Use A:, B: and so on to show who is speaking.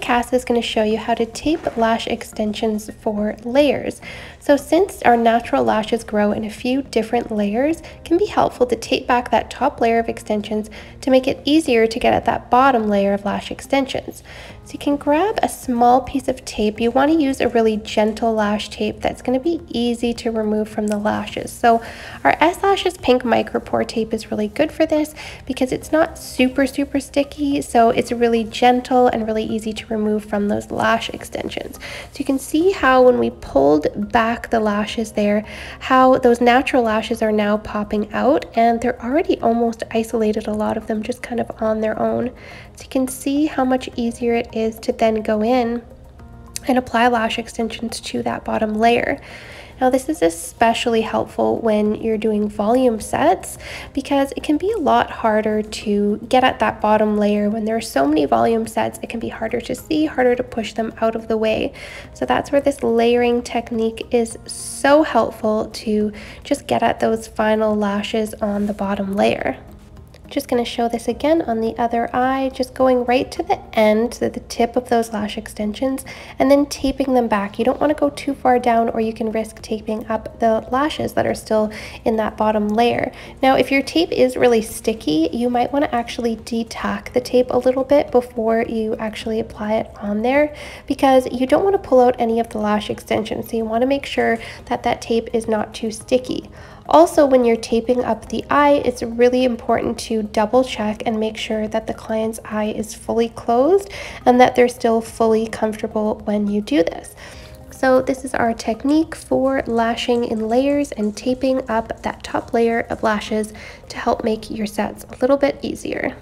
A: Cass is going to show you how to tape lash extensions for layers. So since our natural lashes grow in a few different layers, it can be helpful to tape back that top layer of extensions to make it easier to get at that bottom layer of lash extensions. So you can grab a small piece of tape. You want to use a really gentle lash tape that's going to be easy to remove from the lashes. So our Eslashes pink micropore tape is really good for this because it's not super sticky, so it's really gentle and really easy to remove from those lash extensions. So you can see how when we pulled back the lashes there, how those natural lashes are now popping out, and they're already almost isolated, a lot of them just kind of on their own. So you can see how much easier it is to then go in and apply lash extensions to that bottom layer. Now this is especially helpful when you're doing volume sets because it can be a lot harder to get at that bottom layer. When there are so many volume sets, it can be harder to see, harder to push them out of the way. So that's where this layering technique is so helpful to just get at those final lashes on the bottom layer. Just going to show this again on the other eye, just going right to the end, to the tip of those lash extensions, and then taping them back. You don't want to go too far down, or you can risk taping up the lashes that are still in that bottom layer. Now, if your tape is really sticky, you might want to actually de-tack the tape a little bit before you actually apply it on there, because you don't want to pull out any of the lash extensions. So you want to make sure that that tape is not too sticky. Also, when you're taping up the eye, it's really important to double check and make sure that the client's eye is fully closed and that they're still fully comfortable when you do this. So this is our technique for lashing in layers and taping up that top layer of lashes to help make your sets a little bit easier.